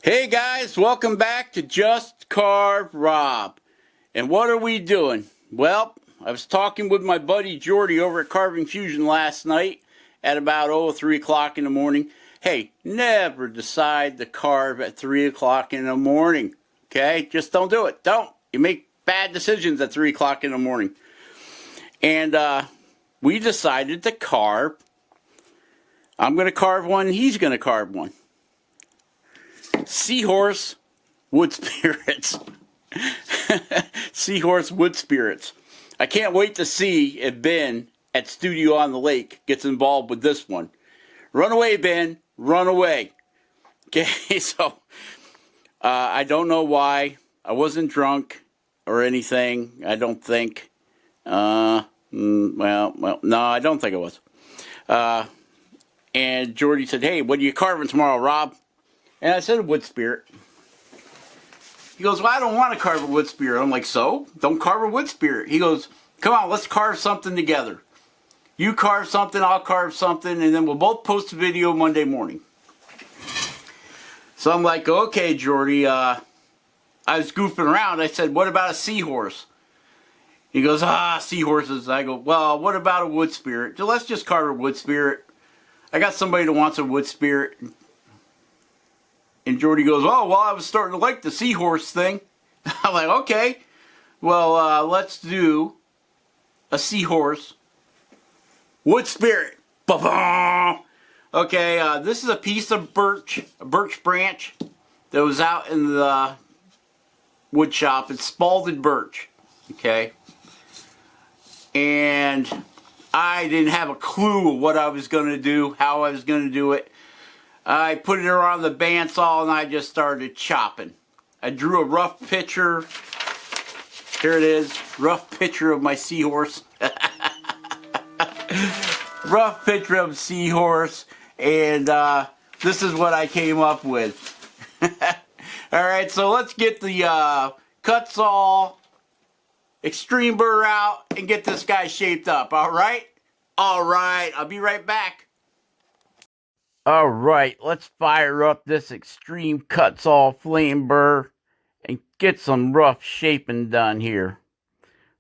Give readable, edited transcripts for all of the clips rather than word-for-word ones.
Hey guys, welcome back to Just Carve Rob. And what are we doing? Well, I was talking with my buddy Jordy over at Carving Fusion last night at about 3 o'clock in the morning. Hey, never decide to carve at 3 o'clock in the morning. Okay? Just don't do it. Don't. You make bad decisions at 3 o'clock in the morning. And we decided to carve. I'm going to carve one, he's going to carve one. Seahorse wood spirits. Seahorse wood spirits. I can't wait to see if Ben at Studio on the Lake gets involved with this one. Run away, Ben. Run away. Okay, so I don't know why. I wasn't drunk or anything. I don't think. Well, no, I don't think I was. And Jordy said, "Hey, what are you carving tomorrow, Rob?" And I said a wood spirit. He goes, "Well, I don't want to carve a wood spirit." I'm like, "So? Don't carve a wood spirit." He goes, "Come on, let's carve something together. You carve something, I'll carve something, and then we'll both post a video Monday morning." So I'm like, "Okay, Jordy." I was goofing around. I said, "What about a seahorse?" He goes, "Seahorses." I go, "Well, what about a wood spirit? So let's just carve a wood spirit. I got somebody that wants a wood spirit." And Jordy goes, "Oh, well, I was starting to like the seahorse thing." I'm like, "Okay, well, let's do a seahorse wood spirit." Ba-bam! Okay, this is a piece of birch branch that was out in the wood shop. It's spalded birch, okay? And I didn't have a clue what I was going to do, how I was going to do it. I put it around the bandsaw and I just started chopping. I drew a rough picture. Here it is, rough picture of my seahorse. Rough picture of a seahorse, and this is what I came up with. Alright, so let's get the kutzall extreme burr out and get this guy shaped up, alright? Alright, I'll be right back. Alright, let's fire up this extreme kutzall flame burr and get some rough shaping done here.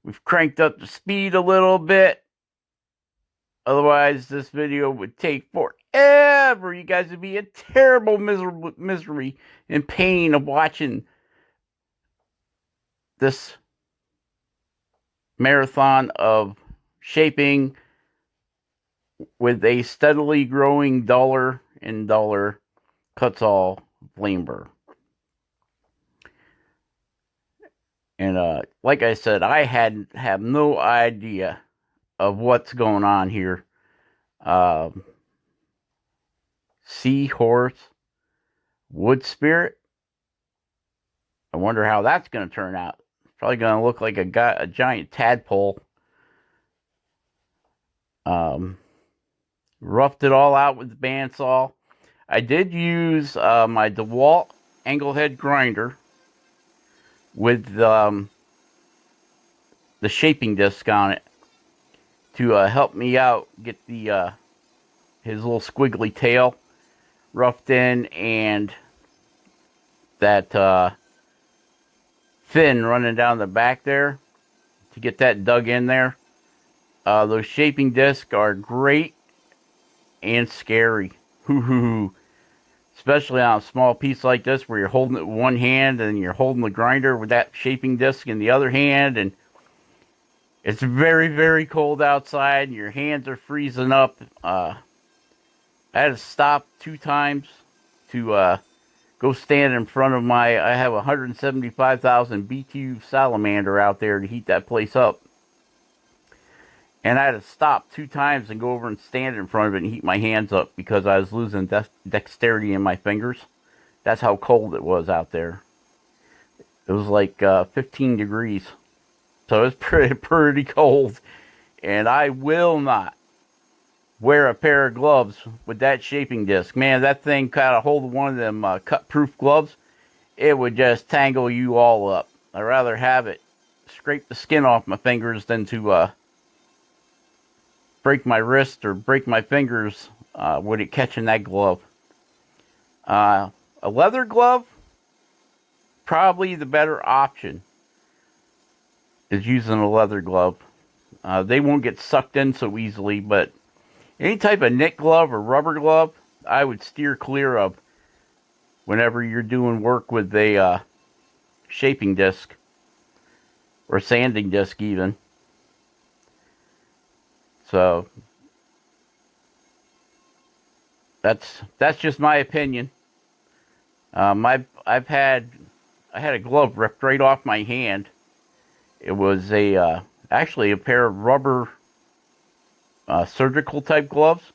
We've cranked up the speed a little bit. Otherwise, this video would take forever. You guys would be in terrible misery and pain of watching this marathon of shaping with a steadily growing duller and duller kutzall flame burr. And like I said, I have no idea of what's going on here. Seahorse wood spirit. I wonder how that's going to turn out. It's probably going to look like a giant tadpole. Roughed it all out with the bandsaw. I did use my DeWalt angle head grinder with the shaping disc on it to help me out, get the his little squiggly tail roughed in, and that fin running down the back there to get that dug in there. Those shaping discs are great and scary. Hoo-hoo-hoo. Especially on a small piece like this where you're holding it with one hand and you're holding the grinder with that shaping disc in the other hand, and it's very, very cold outside and your hands are freezing up. I had to stop 2 times to go stand in front of I have a 175,000 BTU salamander out there to heat that place up. And I had to stop 2 times and go over and stand in front of it and heat my hands up because I was losing dexterity in my fingers. That's how cold it was out there. It was like 15 degrees. So it's pretty cold. And I will not wear a pair of gloves with that shaping disc. Man, that thing kind of hold one of them cut-proof gloves. It would just tangle you all up. I'd rather have it scrape the skin off my fingers than to break my wrist or break my fingers with it catching that glove. A leather glove, probably the better option is using a leather glove. They won't get sucked in so easily, but any type of knit glove or rubber glove, I would steer clear of whenever you're doing work with a shaping disc or sanding disc even. So that's just my opinion. I had a glove ripped right off my hand. It was actually a pair of rubber surgical type gloves.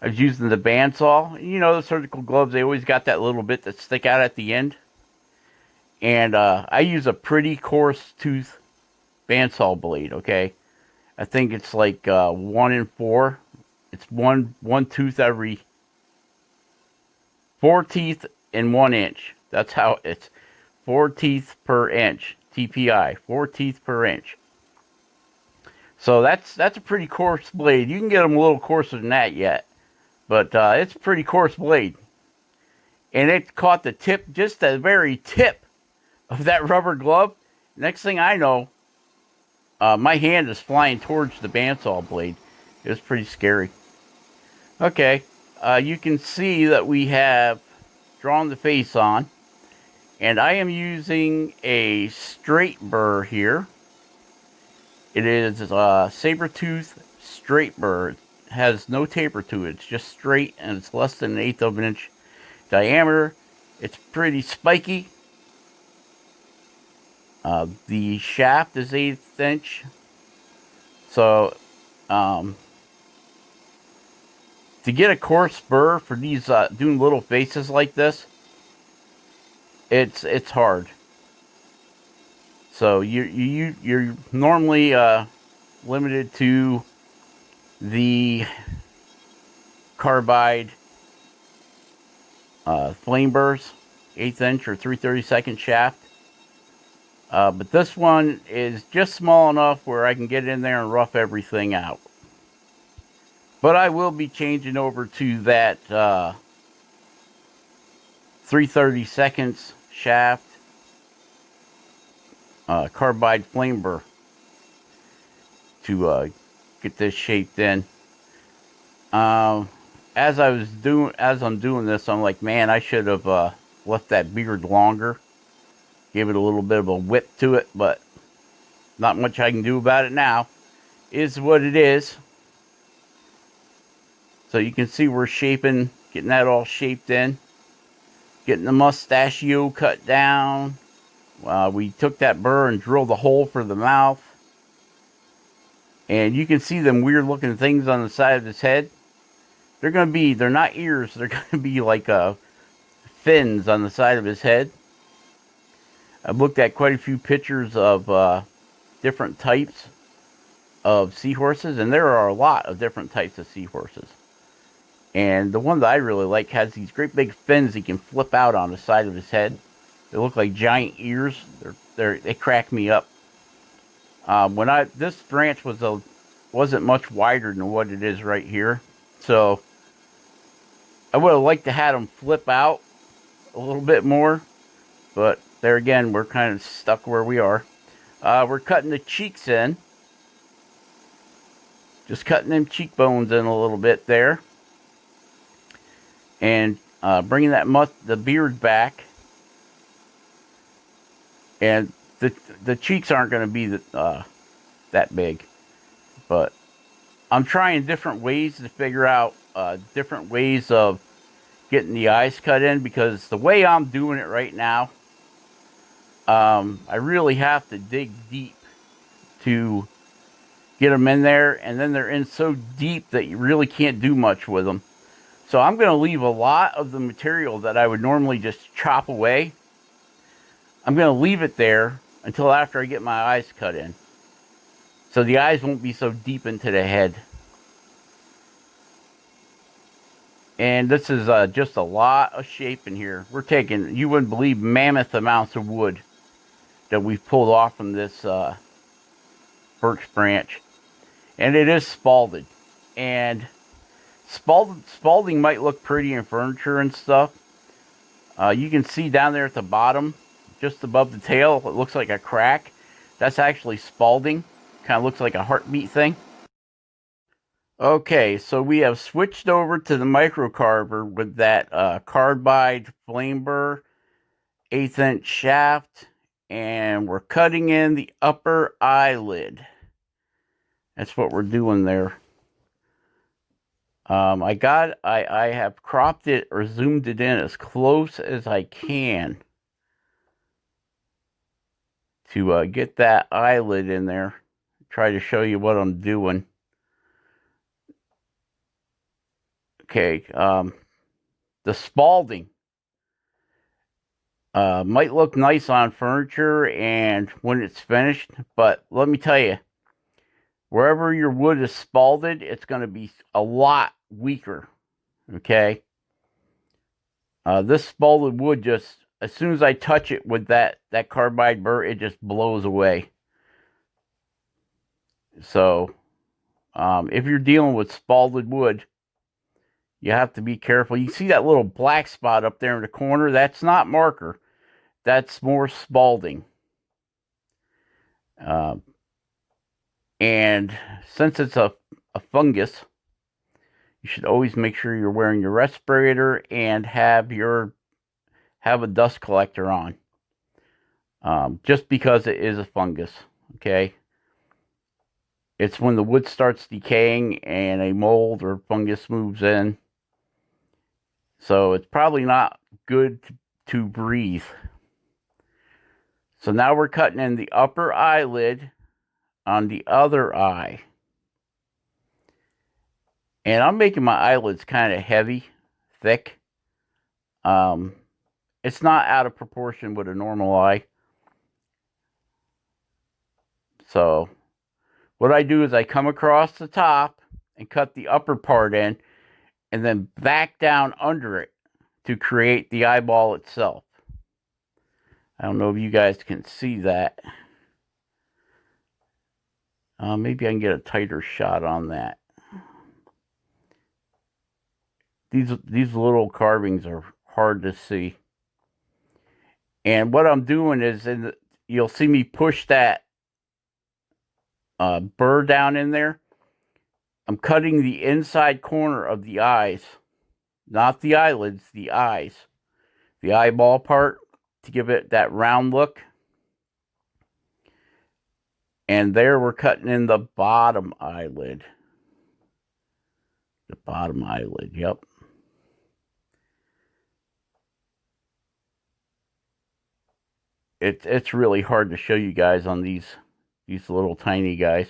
I was using the bandsaw. You know, the surgical gloves, they always got that little bit that stick out at the end. And I use a pretty coarse tooth bandsaw blade, okay? I think it's like 1 in 4. It's one tooth every 4 teeth in 1 inch. That's how it's 4 teeth per inch. TPI, 4 teeth per inch. So that's a pretty coarse blade. You can get them a little coarser than that yet, but it's a pretty coarse blade. And it caught the tip, just the very tip of that rubber glove. Next thing I know, my hand is flying towards the bandsaw blade. It was pretty scary. Okay, you can see that we have drawn the face on. And I am using a straight burr here. It is a saber-tooth straight burr. It has no taper to it. It's just straight, and it's less than 1/8 of an inch diameter. It's pretty spiky. The shaft is 1/8 inch. So, to get a coarse burr for these doing little faces like this, it's hard. So you're normally limited to the carbide flame burrs, 1/8 inch or 3/32 shaft. But this one is just small enough where I can get in there and rough everything out. But I will be changing over to that 3/32 shaft carbide flame burr to get this shaped in. As I'm doing this, I'm like, man, I should have left that beard longer, give it a little bit of a whip to it, but not much I can do about it now. Is what it is. So you can see we're shaping, getting that all shaped in, getting the mustachio cut down. We took that burr and drilled the hole for the mouth. And you can see them weird looking things on the side of his head. They're not ears, they're going to be like fins on the side of his head. I've looked at quite a few pictures of different types of seahorses, and there are a lot of different types of seahorses. And the one that I really like has these great big fins he can flip out on the side of his head. They look like giant ears. They crack me up. This branch wasn't much wider than what it is right here, so I would have liked to have them flip out a little bit more, but there again, we're kind of stuck where we are. We're cutting the cheeks in, just cutting them cheekbones in a little bit there, and bringing the beard back. And the cheeks aren't going to be that big, but I'm trying different ways to figure out different ways of getting the eyes cut in, because the way I'm doing it right now, I really have to dig deep to get them in there, and then they're in so deep that you really can't do much with them. So I'm going to leave a lot of the material that I would normally just chop away. I'm going to leave it there until after I get my eyes cut in, so the eyes won't be so deep into the head. And this is just a lot of shape in here. We're taking, you wouldn't believe, mammoth amounts of wood that we've pulled off from this birch branch. And it is spalded. And spalding might look pretty in furniture and stuff, You can see down there at the bottom, just above the tail, it looks like a crack. That's actually spalding. Kind of looks like a heartbeat thing. Okay, so we have switched over to the microcarver with that carbide flame burr, 1/8 inch shaft, and we're cutting in the upper eyelid. That's what we're doing there. I have cropped it or zoomed it in as close as I can to get that eyelid in there. Try to show you what I'm doing. Okay, the spalding might look nice on furniture and when it's finished, but let me tell you, wherever your wood is spalded, it's going to be a lot weaker. Okay, this spalded wood, just as soon as I touch it with that carbide burr, it just blows away. So if you're dealing with spalded wood, you have to be careful. You see that little black spot up there in the corner? That's not marker. That's more spalding. And since it's a fungus, you should always make sure you're wearing your respirator and have a dust collector on. Just because it is a fungus, okay? It's when the wood starts decaying and a mold or fungus moves in. So it's probably not good to breathe. So now we're cutting in the upper eyelid on the other eye. And I'm making my eyelids kind of heavy, thick. It's not out of proportion with a normal eye. So what I do is I come across the top and cut the upper part in and then back down under it to create the eyeball itself. I don't know if you guys can see that. Maybe I can get a tighter shot on that. These little carvings are hard to see. And what I'm doing is, you'll see me push that burr down in there. I'm cutting the inside corner of the eyes, not the eyelids, the eyes, the eyeball part, to give it that round look. And there we're cutting in the bottom eyelid. The bottom eyelid, yep. It's really hard to show you guys on these little tiny guys.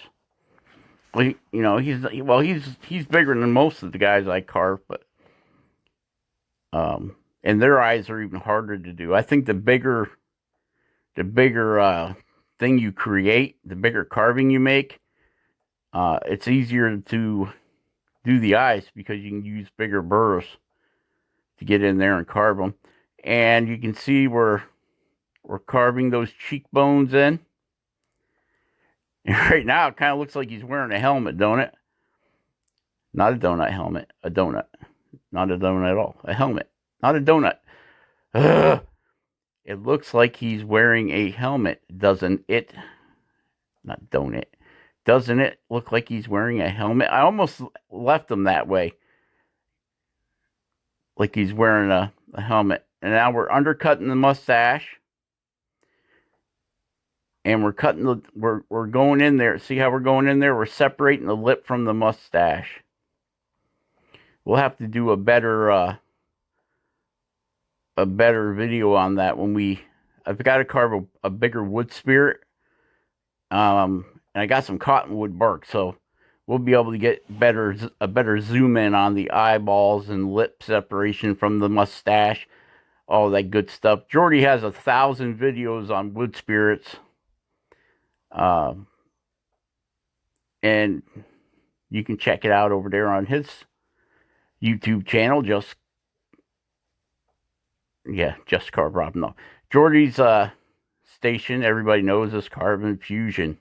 Well, he's bigger than most of the guys I carve, but and their eyes are even harder to do. I think the bigger thing you create, the bigger carving you make, it's easier to do the eyes because you can use bigger burrs to get in there and carve them. And you can see we're carving those cheekbones in. And right now, it kind of looks like he's wearing a helmet, don't it? Not a donut helmet. A donut. Not a donut at all. A helmet. Not a donut. Ugh. It looks like he's wearing a helmet, doesn't it? Not donut. Doesn't it look like he's wearing a helmet? I almost left him that way. Like he's wearing a helmet. And now we're undercutting the mustache. And we're cutting we're going in there. See how we're going in there? We're separating the lip from the mustache. We'll have to do a better video on that when I've got to carve a bigger wood spirit. And I got some cottonwood bark, so we'll be able to get a better zoom in on the eyeballs and lip separation from the mustache, all that good stuff. Jordy has 1,000 videos on wood spirits. And you can check it out over there on his YouTube channel. Just CARVEROB. No, Jordy's station, everybody knows, is Carving Fusion.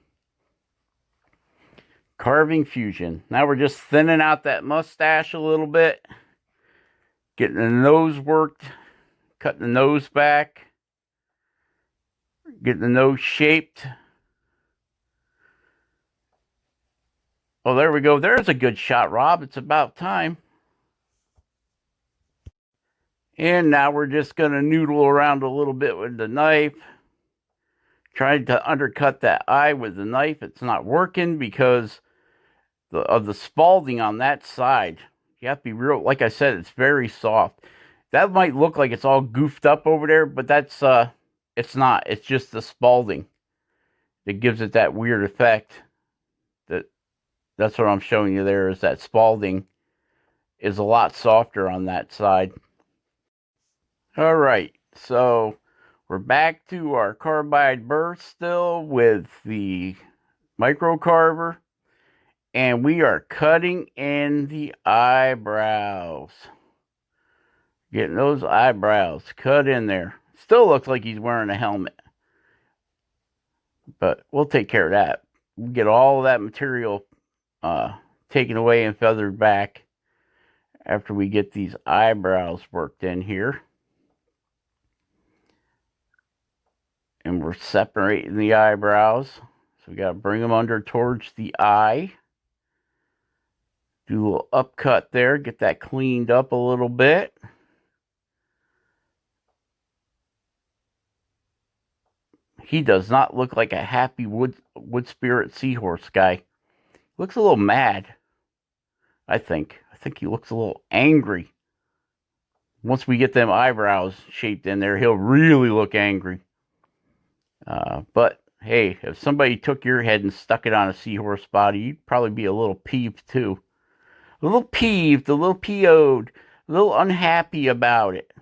Carving Fusion. Now we're just thinning out that mustache a little bit, getting the nose worked, cutting the nose back, getting the nose shaped. Oh, there we go. There's a good shot, Rob. It's about time. And now we're just going to noodle around a little bit with the knife. Tried to undercut that eye with the knife. It's not working because of the spalding on that side. You have to be real. Like I said, it's very soft. That might look like it's all goofed up over there, but that's it's not. It's just the spalding that gives it that weird effect. That's what I'm showing you there, is that spalding is a lot softer on that side. All right, so we're back to our carbide burr still with the micro carver, and we are cutting in the eyebrows. Getting those eyebrows cut in there. Still looks like he's wearing a helmet, but we'll take care of that. We'll get all of that material taken away and feathered back after we get these eyebrows worked in here. And we're separating the eyebrows, so we got to bring them under towards the eye. Do a little upcut there, get that cleaned up a little bit. He does not look like a happy wood spirit seahorse guy. Looks a little mad, I think. I think he looks a little angry. Once we get them eyebrows shaped in there, he'll really look angry. But hey, if somebody took your head and stuck it on a seahorse body, you'd probably be a little peeved too. A little peeved, a little PO'd, a little unhappy about it.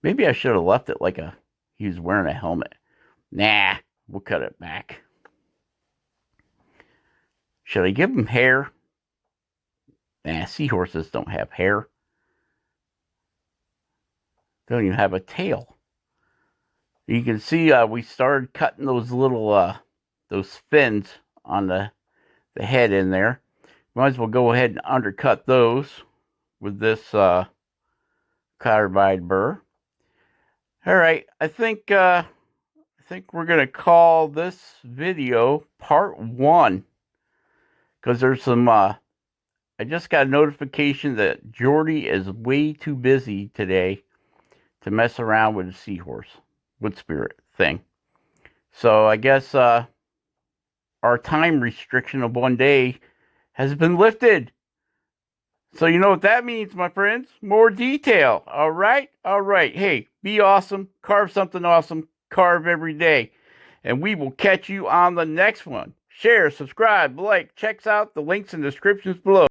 Maybe I should have left it like he was wearing a helmet. Nah, we'll cut it back. Should I give him hair? Nah, seahorses don't have hair. They don't even have a tail. You can see we started cutting those little those fins on the head in there. Might as well go ahead and undercut those with this carbide burr. All right, I think we're gonna call this video part 1, because there's some. I just got a notification that Jordy is way too busy today to mess around with the seahorse wood spirit thing. So I guess our time restriction of 1 day has been lifted. So you know what that means, my friends? More detail. All right? All right. Hey, be awesome. Carve something awesome. Carve every day. And we will catch you on the next one. Share, subscribe, like, check out the links and descriptions below.